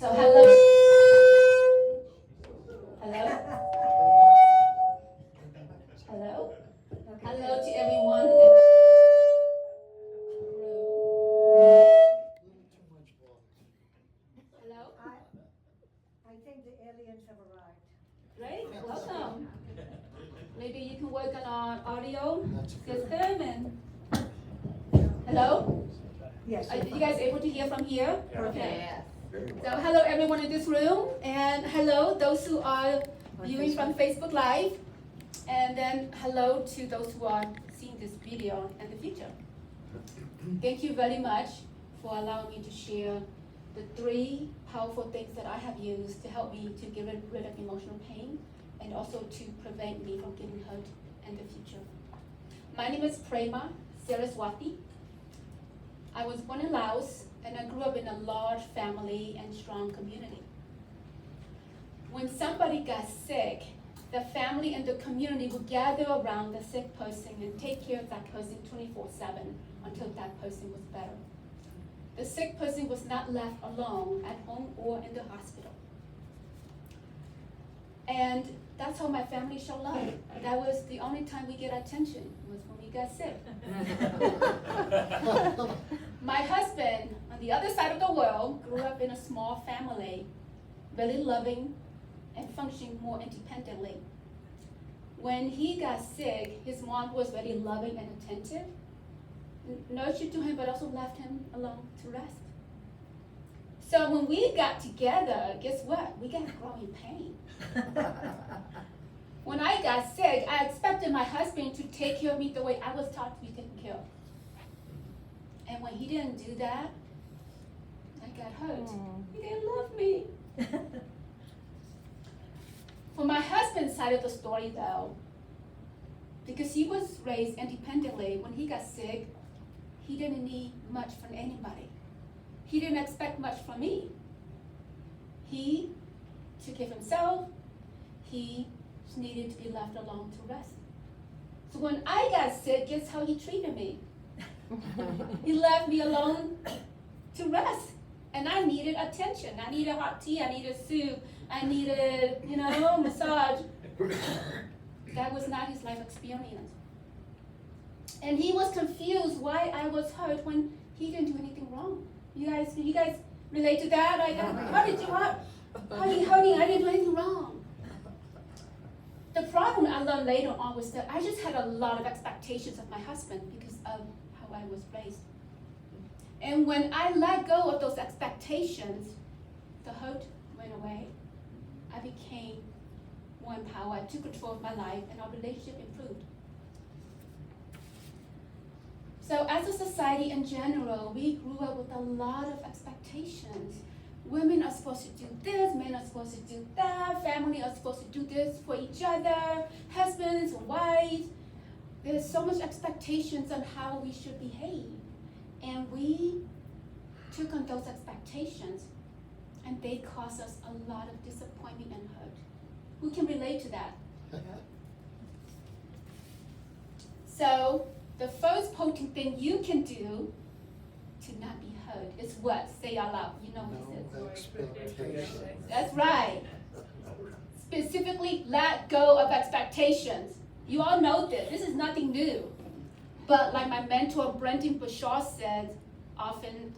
So hello. Hello. Hello. Hello to everyone in the room. Hello. I think the aliens have arrived. Great. Welcome. Maybe you can work on our audio system and. Hello. Yes. Are you guys able to hear from here? Yeah. Okay. Yes. So hello everyone in this room, and hello those who are viewing from Facebook Live, and then hello to those who are seeing this video in the future. Thank you very much for allowing me to share the 3 powerful things that I have used to help me to get rid of emotional pain and also to prevent me from getting hurt in the future. My name is Prema Saraswati. I was born in Laos, and I grew up in a large family and strong community. When somebody got sick, the family and the community would gather around the sick person and take care of that person 24/7 until that person was better. The sick person was not left alone at home or in the hospital. And that's how my family showed love. That was the only time we get attention, was when we got sick. My husband, on the other side of the world, grew up in a small family, very loving and functioning more independently. When he got sick, his mom was very loving and attentive, nurtured to him, but also left him alone to rest. So when we got together, guess what? We got growing pain. When I got sick, I expected my husband to take care of me the way I was taught to be taken care of. And when he didn't do that, I got hurt. He didn't love me. For my husband's side of the story though, because he was raised independently, when he got sick, he didn't need much from anybody. He didn't expect much from me. He took care of himself. He just needed to be left alone to rest. So when I got sick, guess how he treated me? He left me alone to rest. And I needed attention. I needed hot tea, I needed soup, I needed, massage. That was not his life experience. And he was confused why I was hurt when he didn't do anything wrong. You guys relate to that? Honey, I didn't do anything wrong. The problem I learned later on was that I just had a lot of expectations of my husband because of how I was raised. And when I let go of those expectations, the hurt went away. I became more empowered. I took control of my life, and our relationship improved. So as a society in general, we grew up with a lot of expectations. Women are supposed to do this, men are supposed to do that, family are supposed to do this for each other, husbands and wives. There's so much expectations on how we should behave. And we took on those expectations, and they caused us a lot of disappointment and hurt. Who can relate to that? So, the first potent thing you can do to not be hurt is what? Say out loud. You know what No this is. expectations. That's right. Specifically, let go of expectations. You all know this. This is nothing new. But like my mentor, Brendan Bashaw said, often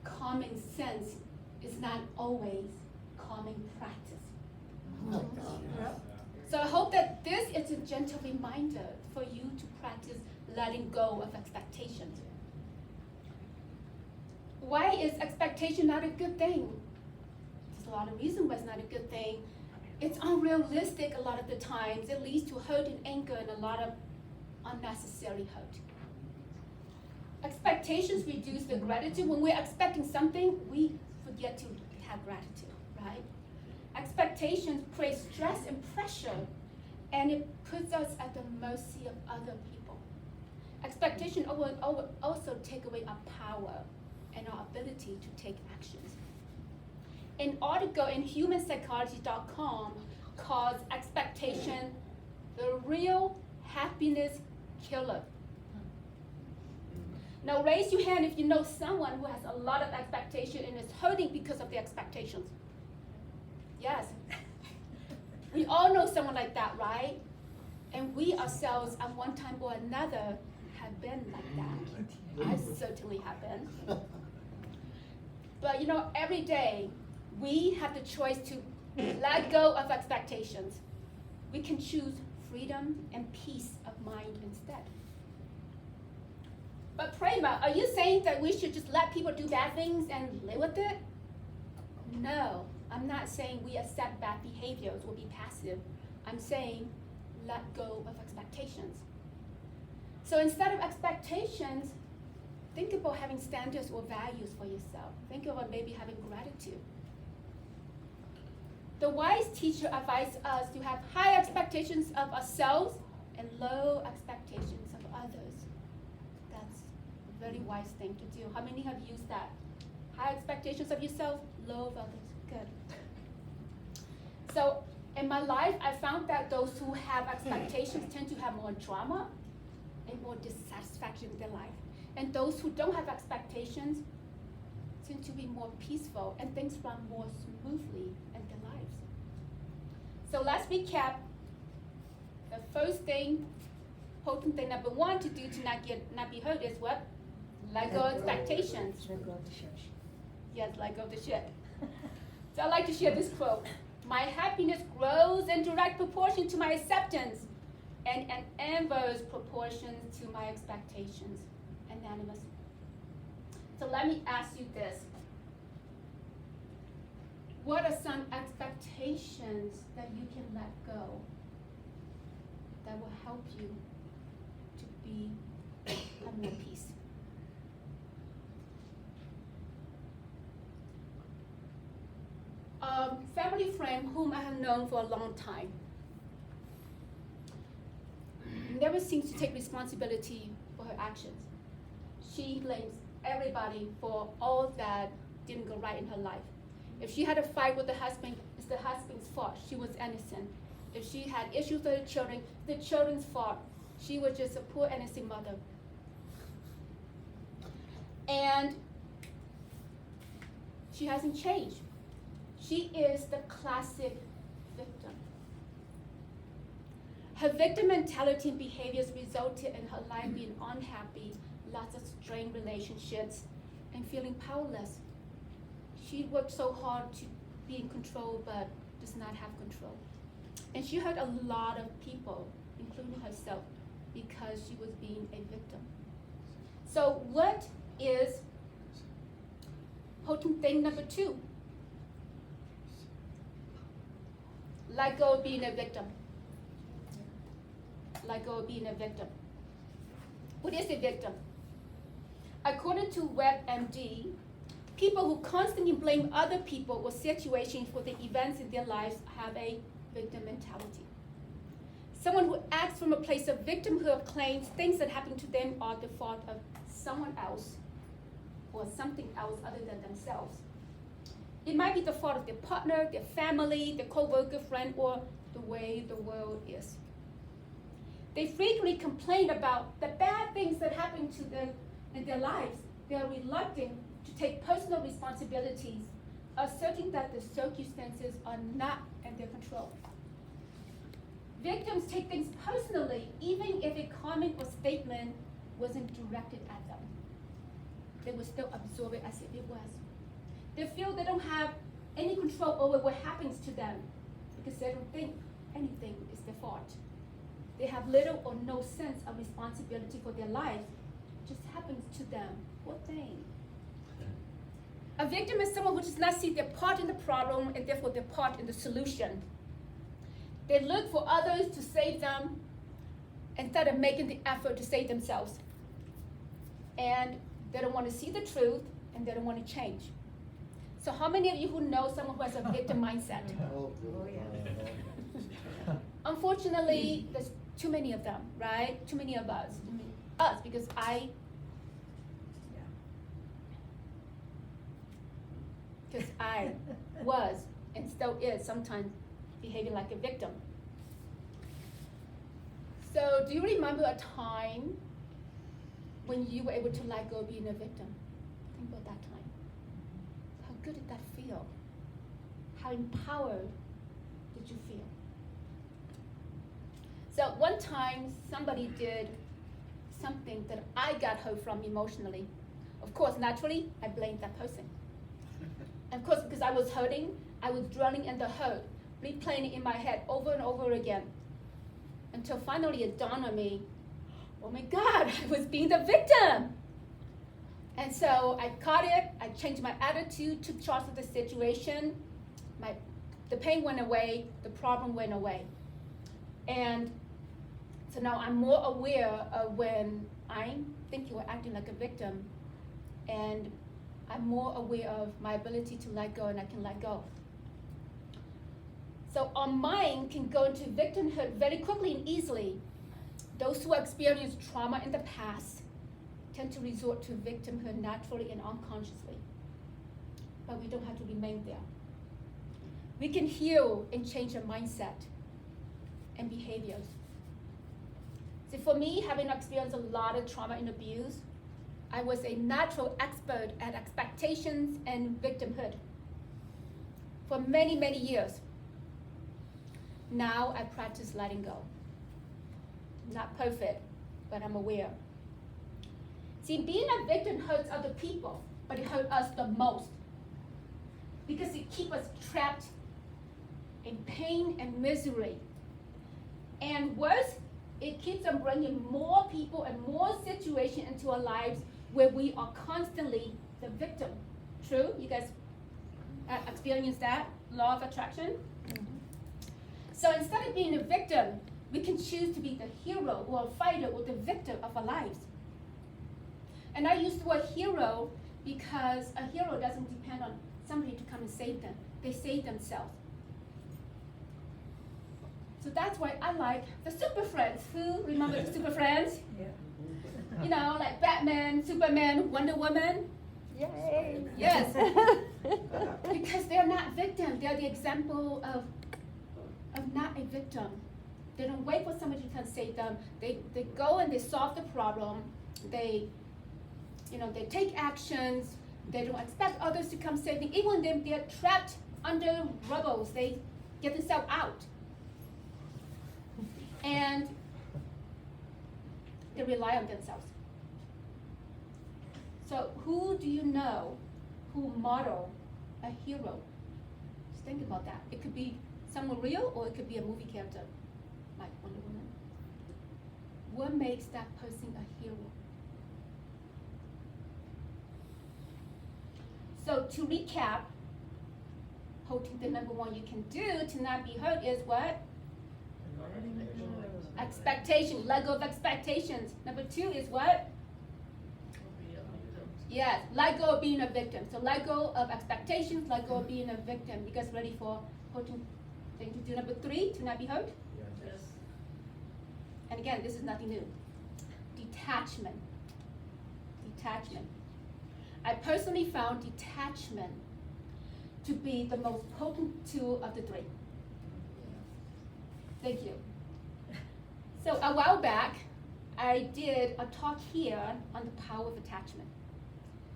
common sense is not always common practice. So I hope that this is a gentle reminder for you to practice letting go of expectations. Why is expectation not a good thing? There's a lot of reasons why it's not a good thing. It's unrealistic a lot of the times. It leads to hurt and anger and a lot of unnecessary hurt. Expectations reduce the gratitude. When we're expecting something, we forget to have gratitude, right? Expectations create stress and pressure, and it puts us at the mercy of other people. Expectation also take away our power and our ability to take actions. An article in humanpsychology.com calls expectation the real happiness killer. Now raise your hand if you know someone who has a lot of expectation and is hurting because of the expectations. Yes. We all know someone like that, right? And we ourselves at one time or another have been like that. I certainly have been. But you know, every day we have the choice to let go of expectations. We can choose freedom and peace of mind instead. But Prema, are you saying that we should just let people do bad things and live with it? No, I'm not saying we accept bad behaviors or be passive. I'm saying let go of expectations. So instead of expectations, think about having standards or values for yourself. Think about maybe having gratitude. The wise teacher advised us to have high expectations of ourselves and low expectations of others. That's a very wise thing to do. How many have used that? High expectations of yourself, low of others. Good. So in my life, I found that those who have expectations tend to have more drama and more dissatisfaction with their life. And those who don't have expectations tend to be more peaceful and things run more smoothly in their lives. So let's recap. The first thing, potent thing number one to do to not be hurt is what? Let go of expectations. Let go of the church. Yes, let go of the shit. So I like to share this quote. My happiness grows in direct proportion to my acceptance and an inverse proportion to my expectations. Anonymous. So let me ask you this. What are some expectations that you can let go that will help you to have more peace? Family friend whom I have known for a long time never seems to take responsibility for her actions. She blames everybody for all that didn't go right in her life. If she had a fight with the husband, it's the husband's fault. She was innocent. If she had issues with the children, it's the children's fault. She was just a poor innocent mother. And she hasn't changed. She is the classic victim. Her victim mentality and behaviors resulted in her life being unhappy, lots of strained relationships, and feeling powerless. She worked so hard to be in control, but does not have control. And she hurt a lot of people, including herself, because she was being a victim. So what is potent thing number two? Let go of being a victim. Let go of being a victim. What is a victim? According to WebMD, people who constantly blame other people or situations for the events in their lives have a victim mentality. Someone who acts from a place of victimhood claims things that happen to them are the fault of someone else or something else other than themselves. It might be the fault of their partner, their family, their co-worker, friend, or the way the world is. They frequently complain about the bad things that happen to them in their lives. They are reluctant to take personal responsibilities, asserting that the circumstances are not in their control. Victims take things personally, even if a comment or statement wasn't directed at them. They will still absorb it as if it was. They feel they don't have any control over what happens to them because they don't think anything is their fault. They have little or no sense of responsibility for their life. It just happens to them. What thing? A victim is someone who does not see their part in the problem and therefore their part in the solution. They look for others to save them instead of making the effort to save themselves. And they don't want to see the truth and they don't want to change. So how many of you who know someone who has a victim mindset? Oh, yeah. Unfortunately, there's too many of them, right? Too many of us. Us, because I was and still is sometimes behaving like a victim. So do you remember a time when you were able to let go of being a victim? Think about that time. How good did that feel? How empowered did you feel? So one time, somebody did something that I got hurt from emotionally. Of course, naturally, I blamed that person. And of course, because I was hurting, I was dwelling in the hurt, replaying it in my head over and over again. Until finally it dawned on me, oh my God, I was being the victim. And so I caught it, I changed my attitude, took charge of the situation. The pain went away, the problem went away. And so now I'm more aware of when I think you are acting like a victim, and I'm more aware of my ability to let go, and I can let go. So our mind can go into victimhood very quickly and easily. Those who experience trauma in the past tend to resort to victimhood naturally and unconsciously. But we don't have to remain there. We can heal and change our mindset and behaviors. So for me, having experienced a lot of trauma and abuse, I was a natural expert at expectations and victimhood for many, many years. Now I practice letting go. Not perfect, but I'm aware. See, being a victim hurts other people, but it hurts us the most because it keeps us trapped in pain and misery. And worse, it keeps on bringing more people and more situations into our lives where we are constantly the victim. True? You guys experience that? Law of attraction? Mm-hmm. So instead of being a victim, we can choose to be the hero or a fighter or the victor of our lives. And I use the word hero because a hero doesn't depend on somebody to come and save them. They save themselves. So that's why I like the Super Friends. Who remember the Super Friends? Yeah. You know, like Batman, Superman, Wonder Woman. Yay! Yes. Because they're not victims. They're the example of not a victim. They don't wait for somebody to come save them. They go and they solve the problem. They take actions. They don't expect others to come save them. Even when they're trapped under rubble, they get themselves out. And they rely on themselves. So who do you know who model a hero? Just think about that. It could be someone real or it could be a movie character like Wonder Woman. What makes that person a hero? So to recap, holding the number one you can do to not be hurt is what? Expectation. Let go of expectations. Number two is what? Yes, let go of being a victim. So let go of expectations, let go of being a victim. You guys ready for holding thing to do number three, to not be hurt? Yes. And again, this is nothing new. Detachment. Detachment. I personally found detachment to be the most potent tool of the three. Thank you. So a while back, I did a talk here on the power of attachment.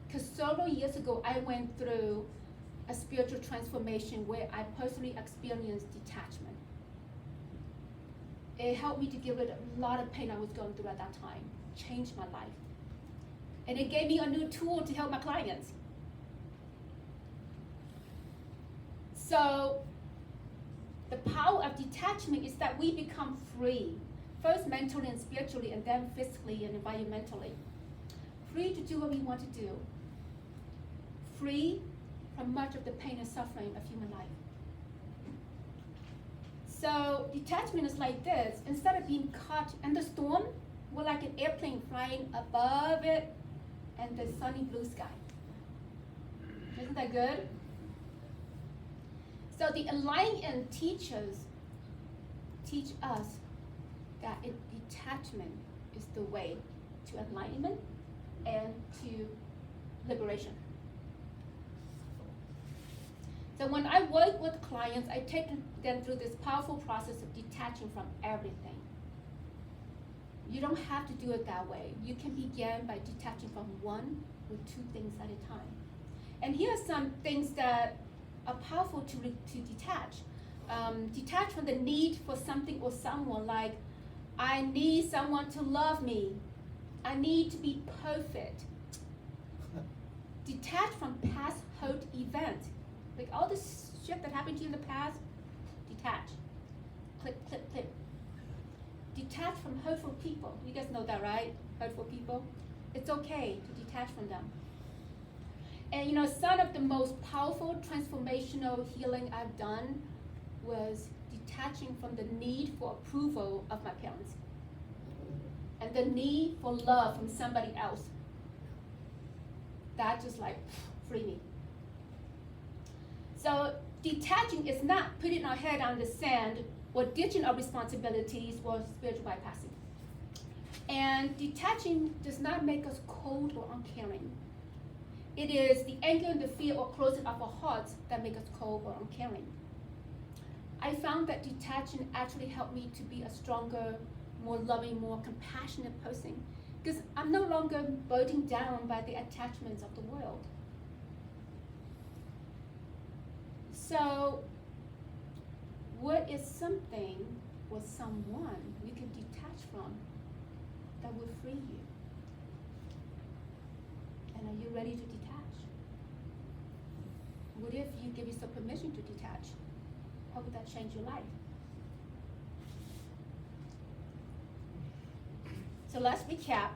Because several years ago, I went through a spiritual transformation where I personally experienced detachment. It helped me to get rid of a lot of pain I was going through at that time, changed my life. And it gave me a new tool to help my clients. So the power of detachment is that we become free, first mentally and spiritually, and then physically and environmentally. Free to do what we want to do. Free from much of the pain and suffering of human life. So detachment is like this. Instead of being caught in the storm, we're like an airplane flying above it and the sunny blue sky. Isn't that good? So the enlightened teachers teach us that detachment is the way to enlightenment and to liberation. So when I work with clients, I take them through this powerful process of detaching from everything. You don't have to do it that way. You can begin by detaching from one or two things at a time. And here are some things that are powerful to detach. Detach from the need for something or someone, like, I need someone to love me. I need to be perfect. Detach from past hurt events. Like all this shit that happened to you in the past, detach. Click, click, click. Detach from hurtful people. You guys know that, right? Hurtful people. It's okay to detach from them. And some of the most powerful transformational healing I've done was detaching from the need for approval of my parents and the need for love from somebody else. That just like free me. So detaching is not putting our head on the sand or ditching our responsibilities or spiritual bypassing. And detaching does not make us cold or uncaring. It is the anger and the fear or closing of our hearts that make us cold or uncaring. I found that detaching actually helped me to be a stronger, more loving, more compassionate person, because I'm no longer burdened down by the attachments of the world. So, what is something or someone you can detach from that will free you? And are you ready to detach? What if you give yourself permission to detach? How would that change your life? So let's recap.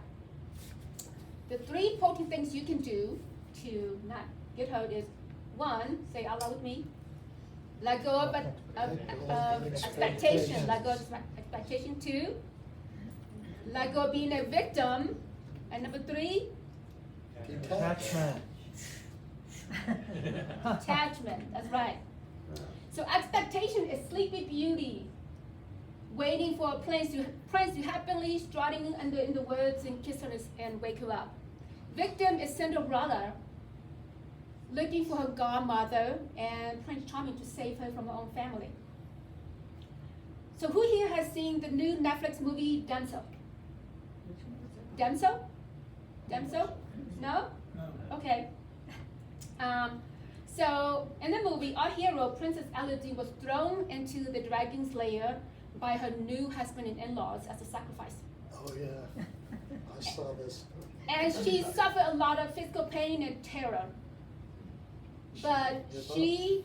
The 3 important things you can do to not get hurt is, 1, say out loud with me, let go of expectation. Let go of expectation. 2, let go of being a victim. And number 3, Attachment. attachment. That's right. So expectation is sleepy beauty, waiting for a prince to happily strutting in the woods and kiss her and wake her up. Victim is Cinderella, looking for her godmother and Prince Charming to save her from her own family. So who here has seen the new Netflix movie Denzel? Denzel? Denzel? No? No. Okay. So in the movie, our hero, Princess Elodie, was thrown into the dragon's lair by her new husband and in-laws as a sacrifice. Oh, yeah. I saw this. And she suffered a lot of physical pain and terror. But she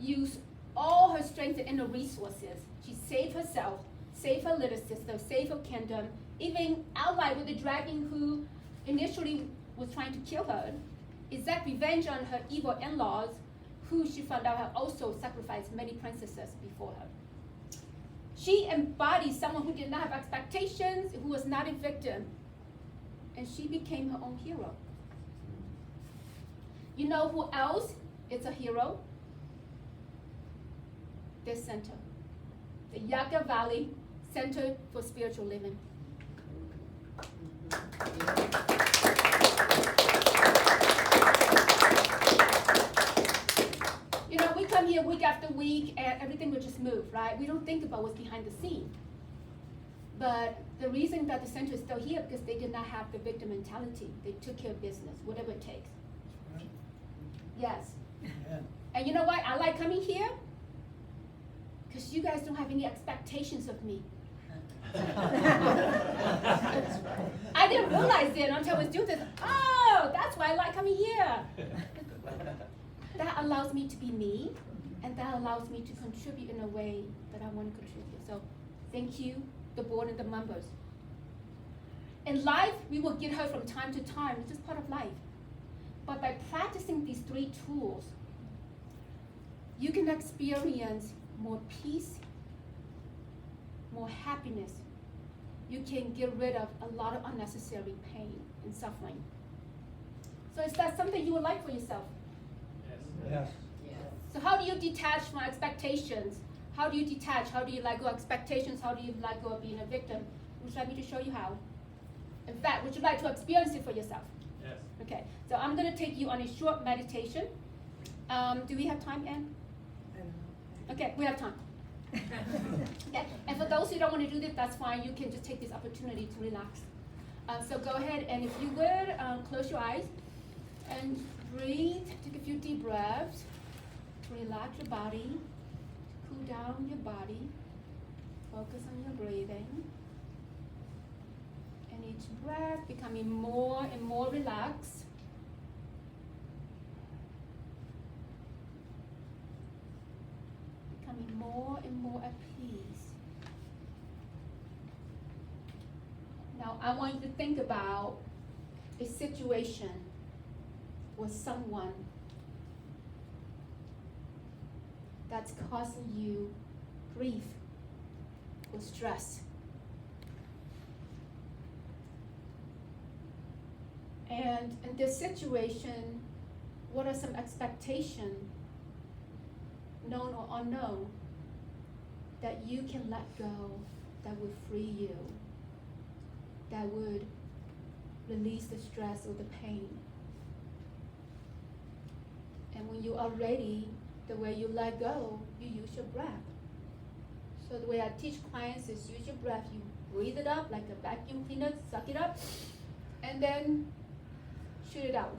used all her strength and inner resources. She saved herself, saved her little sister, saved her kingdom, even allied with the dragon who initially was trying to kill her, exact revenge on her evil in-laws, who she found out had also sacrificed many princesses before her. She embodied someone who did not have expectations, who was not a victim, and she became her own hero. You know who else is a hero? This center, the Yucca Valley Center for Spiritual Living. We come here week after week and everything will just move, right? We don't think about what's behind the scene. But the reason that the center is still here because they did not have the victim mentality. They took care of business, whatever it takes. Right. Yes. Yeah. And you know what? I like coming here because you guys don't have any expectations of me. I didn't realize it until I was doing this. Oh, that's why I like coming here. That allows me to be me, and that allows me to contribute in a way that I want to contribute. So thank you, the board and the members. In life, we will get hurt from time to time. It's just part of life. But by practicing these 3 tools, you can experience more peace, more happiness. You can get rid of a lot of unnecessary pain and suffering. So is that something you would like for yourself? Yes. So how do you detach from expectations? How do you detach? How do you let go of expectations? How do you let go of being a victim? Would you like me to show you how? In fact, would you like to experience it for yourself? Yes. Okay, so I'm going to take you on a short meditation. Do we have time, Anne? Okay, we have time. Okay. And for those who don't want to do this, that's fine. You can just take this opportunity to relax. So go ahead, and if you would, close your eyes and breathe. Take a few deep breaths. Relax your body. Cool down your body. Focus on your breathing. And each breath becoming more and more relaxed. Becoming more and more at peace. Now I want you to think about a situation or someone that's causing you grief or stress. And in this situation, what are some expectations, known or unknown, that you can let go, that would free you, that would release the stress or the pain? And when you are ready, the way you let go, you use your breath. So the way I teach clients is use your breath. You breathe it up like a vacuum cleaner, suck it up, and then shoot it out.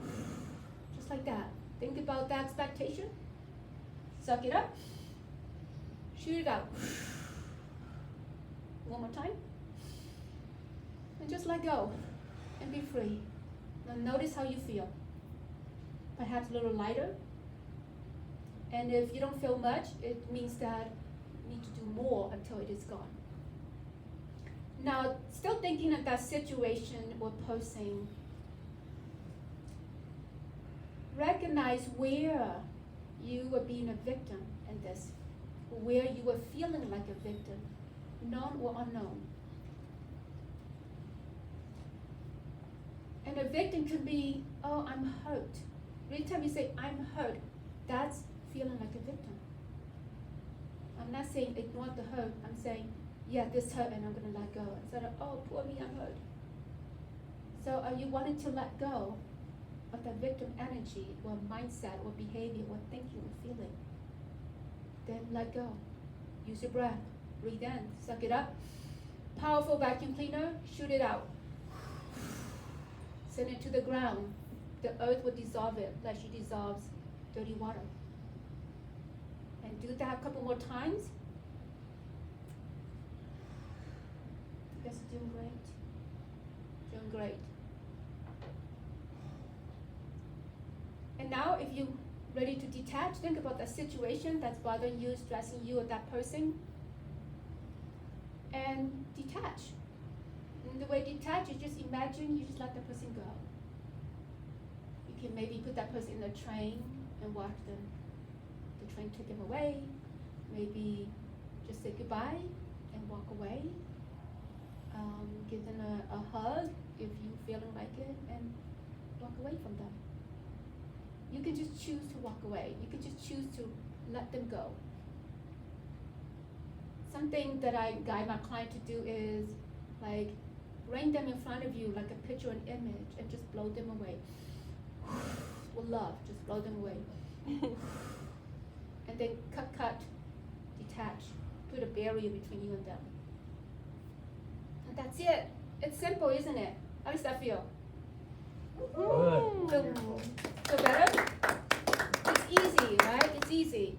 Just like that. Think about that expectation. Suck it up, shoot it out. One more time. And just let go and be free. Now notice how you feel. Perhaps a little lighter. And if you don't feel much, it means that you need to do more until it is gone. Now, still thinking of that situation or person, recognize where you were being a victim in this, where you were feeling like a victim, known or unknown. And a victim could be, oh, I'm hurt. Every time you say, I'm hurt, that's feeling like a victim. I'm not saying ignore the hurt. I'm saying, yeah, this hurt and I'm going to let go. Instead of, oh, poor me, I'm hurt. So are you wanting to let go of that victim energy or mindset or behavior or thinking or feeling? Then let go. Use your breath. Breathe in. Suck it up. Powerful vacuum cleaner. Shoot it out. Send it to the ground. The earth will dissolve it like she dissolves dirty water. And do that a couple more times. You guys are doing great. Doing great. And now if you're ready to detach, think about that situation that's bothering you, stressing you, or that person. And detach. And the way detach is just imagine you just let the person go. You can maybe put that person in a train and watch them. The train take them away. Maybe just say goodbye and walk away. Give them a hug if you're feeling like it, and walk away from them. You can just choose to walk away. You can just choose to let them go. Something that I guide my client to do is like bring them in front of you like a picture, an image, and just blow them away. With love, just blow them away. And then cut, detach, put a barrier between you and them. And that's it. It's simple, isn't it? How does that feel? Good. Feel better? It's easy, right? It's easy.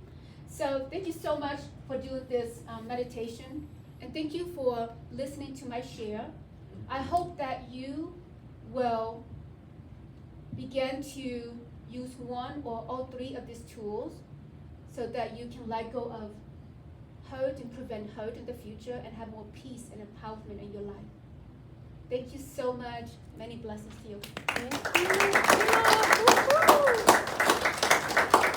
So thank you so much for doing this meditation. And thank you for listening to my share. I hope that you will begin to use one or all three of these tools so that you can let go of hurt and prevent hurt in the future and have more peace and empowerment in your life. Thank you so much. Many blessings to you. Thank you.